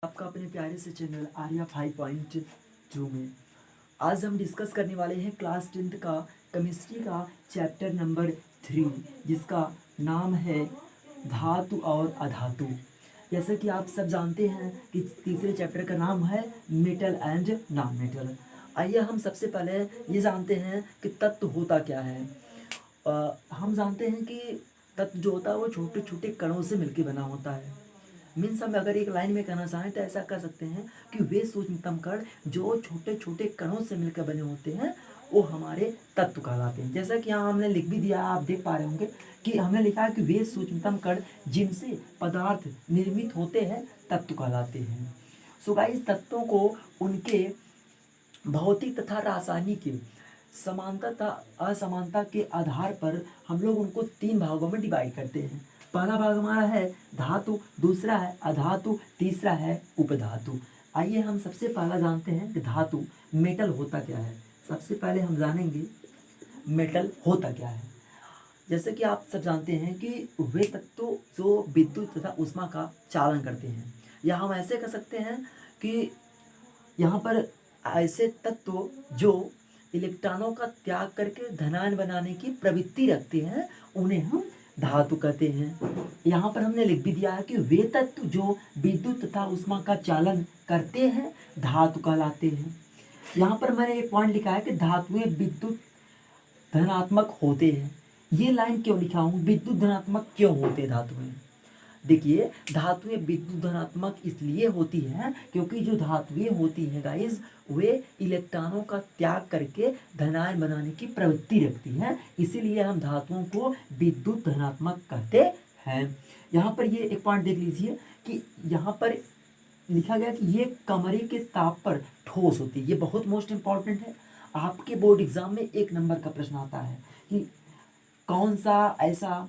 आपका अपने प्यारे से चैनल आर्या 5.2 में आज हम डिस्कस करने वाले हैं क्लास 10th का केमिस्ट्री का चैप्टर नंबर 3 जिसका नाम है धातु और अधातु। जैसे कि आप सब जानते हैं कि तीसरे चैप्टर का नाम है मेटल एंड नॉन मेटल। आइए हम सबसे पहले ये जानते हैं कि तत्व होता क्या है। हम जानते हैं कि तत्व जो होता है वो छोटे छोटे कणों से मिलकर बना होता है। मीन्स हम अगर एक लाइन में कहना चाहें तो ऐसा कर सकते हैं कि वे सूक्ष्मतम कण जो छोटे छोटे कणों से मिलकर बने होते हैं वो हमारे तत्व कहलाते हैं। जैसा कि यहाँ हमने लिख भी दिया, आप देख पा रहे होंगे कि हमने लिखा है कि वे सूक्ष्मतम कण जिनसे पदार्थ निर्मित होते हैं तत्व कहलाते हैं। सो गाइस, तत्वों को उनके भौतिक तथा रासायनिक समानता तथा असमानता के आधार पर हम लोग उनको 3 भागों में डिवाइड करते हैं। पहला भाग हमारा है धातु, दूसरा है अधातु, तीसरा है उपधातु। आइए हम सबसे पहला जानते हैं कि धातु मेटल होता क्या है। सबसे पहले हम जानेंगे मेटल होता क्या है। जैसे कि आप सब जानते हैं कि वे तत्व जो विद्युत तथा ऊष्मा का चालन करते हैं, या हम ऐसे कह सकते हैं कि यहाँ पर ऐसे तत्व जो इलेक्ट्रॉनों का त्याग करके धनायन बनाने की प्रवृत्ति रखते हैं उन्हें हम धातु कहते हैं। यहाँ पर हमने लिख भी दिया है कि वे तत्व जो विद्युत तथा ऊष्मा का चालन करते हैं धातु कहलाते हैं। यहाँ पर मैंने एक पॉइंट लिखा है कि धातुएं विद्युत धनात्मक होते हैं। ये लाइन क्यों लिखा हूँ, विद्युत धनात्मक क्यों होते हैं धातुएं। देखिए, धातुएं विद्युत धनात्मक इसलिए होती हैं क्योंकि जो धातुएं होती हैं गाइस वे इलेक्ट्रॉनों का त्याग करके धनायन बनाने की प्रवृत्ति रखती हैं, इसीलिए हम धातुओं को विद्युत धनात्मक कहते हैं। यहाँ पर ये एक पॉइंट देख लीजिए कि यहाँ पर लिखा गया कि ये कमरे के ताप पर ठोस होती है। ये बहुत मोस्ट इंपॉर्टेंट है। आपके बोर्ड एग्जाम में 1 नंबर का प्रश्न आता है कि कौन सा ऐसा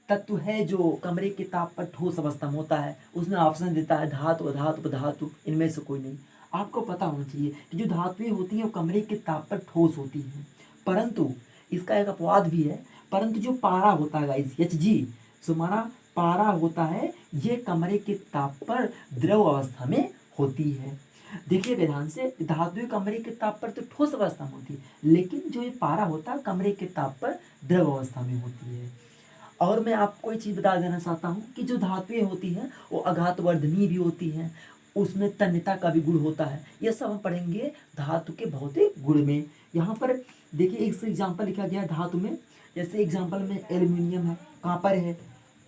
तत्व है जो कमरे के ताप पर ठोस अवस्था में होता है। उसमें ऑप्शन देता है धातु, अधातु, उपधातु, इनमें से कोई नहीं। आपको पता होना चाहिए कि जो धातुएं होती हैं वो कमरे के ताप पर ठोस होती हैं, परंतु इसका एक अपवाद भी है। परंतु जो पारा होता है गाइस, Hg, सुमाना पारा होता है, ये कमरे के ताप पर द्रव अवस्था में होती है। देखिए ध्यान से, धातुएं कमरे के ताप पर तो ठोस अवस्था में होती है, लेकिन जो ये पारा होता है कमरे के ताप पर द्रव अवस्था में होती है। और मैं आपको एक चीज़ बता देना चाहता हूँ कि जो धातुएं होती हैं वो आघातवर्धनीय भी होती हैं, उसमें तन्यता का भी गुण होता है। ये सब हम पढ़ेंगे धातु के भौतिक गुण में। यहाँ पर देखिए एक एग्जाम्पल लिखा गया है धातु में। जैसे एग्जाम्पल में एल्यूमिनियम है, कांपर है,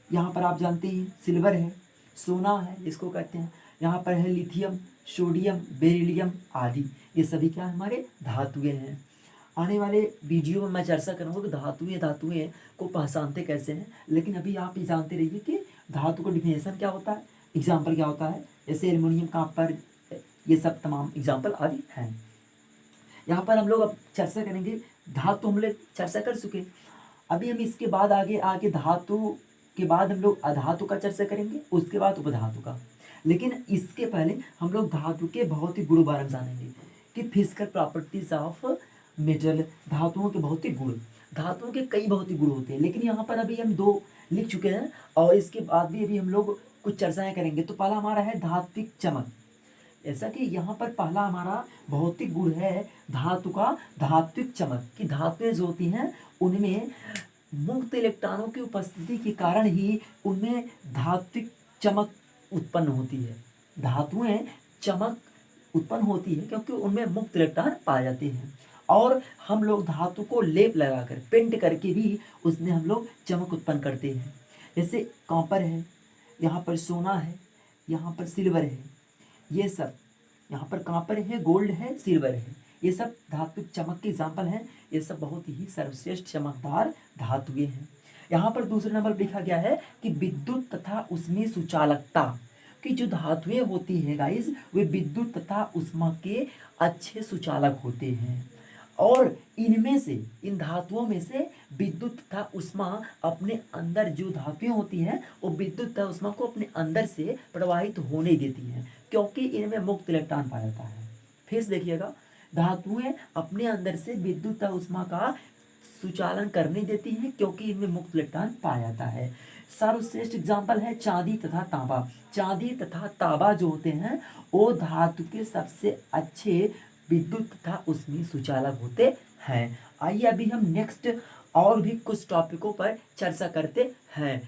यहाँ पर आप जानते हैं सिल्वर है, सोना है जिसको कहते हैं, यहाँ पर है लिथियम, सोडियम, बेरिलियम आदि। ये सभी क्या हमारे धातुएं हैं। आने वाले वीडियो में मैं चर्चा करूँगा कि धातुएं को पहचानते कैसे हैं, लेकिन अभी आप ये जानते रहिए कि धातु का डिफिनेशन क्या होता है, एग्जाम्पल क्या होता है। जैसे एल्युमिनियम, कांपर, ये सब तमाम एग्जाम्पल आदि हैं। यहाँ पर हम लोग अब चर्चा करेंगे धातु, हम लोग चर्चा कर चुके। अभी हम इसके बाद आगे धातु के बाद हम लोग अधातु का चर्चा करेंगे, उसके बाद उपधातु का। लेकिन इसके पहले हम लोग धातु के भौतिक गुण बारे में जानेंगे कि फिजिकल प्रॉपर्टीज ऑफ मेटल, धातुओं के भौतिक गुण। धातुओं के कई भौतिक गुण होते हैं, लेकिन यहाँ पर अभी हम 2 लिख चुके हैं और इसके बाद भी अभी हम लोग कुछ चर्चाएं करेंगे। तो पहला हमारा है धात्विक चमक। ऐसा कि यहाँ पर पहला हमारा भौतिक गुण है धातु का धात्विक चमक, कि धातुएं जो होती हैं उनमें मुक्त इलेक्ट्रॉनों की उपस्थिति के कारण ही उनमें धात्विक चमक उत्पन्न होती है। धातुएं चमक उत्पन्न होती है क्योंकि उनमें मुक्त इलेक्ट्रॉन पाए जाते हैं, और हम लोग धातु को लेप लगाकर पेंट करके भी उसमें हम लोग चमक उत्पन्न करते हैं। जैसे कॉपर है, यहाँ पर सोना है, यहाँ पर सिल्वर है, ये सब यहाँ पर कॉपर है, गोल्ड है, सिल्वर है, ये सब धात्विक चमक के एग्जाम्पल हैं। ये सब बहुत ही सर्वश्रेष्ठ चमकदार धातुएं हैं। यहाँ पर दूसरे नंबर लिखा गया है कि विद्युत तथा ऊष्मीय सुचालकता, कि जो धातुएं होती हैं गाइस वे विद्युत तथा ऊष्मा के अच्छे सुचालक होते हैं, और इनमें से, इन धातुओं में से विद्युत तथा ऊष्मा अपने अंदर, जो धातुएं होती हैं वो विद्युत तथा ऊष्मा को अपने अंदर से प्रवाहित होने देती हैं क्योंकि इनमें मुक्त इलेक्ट्रॉन पाया जाता है। फिर से देखिएगा, धातुएं अपने अंदर से विद्युत तथा ऊष्मा का सुचालन करने देती हैं क्योंकि इनमें मुक्त इलेक्ट्रॉन पाया जाता है। सर्वश्रेष्ठ एग्जाम्पल है चांदी तथा तांबा। चांदी तथा तांबा जो होते हैं वो धातु के सबसे अच्छे विद्युत तथा ऊष्मीय सुचालक होते हैं। आइए अभी हम नेक्स्ट और भी कुछ टॉपिकों पर चर्चा करते हैं।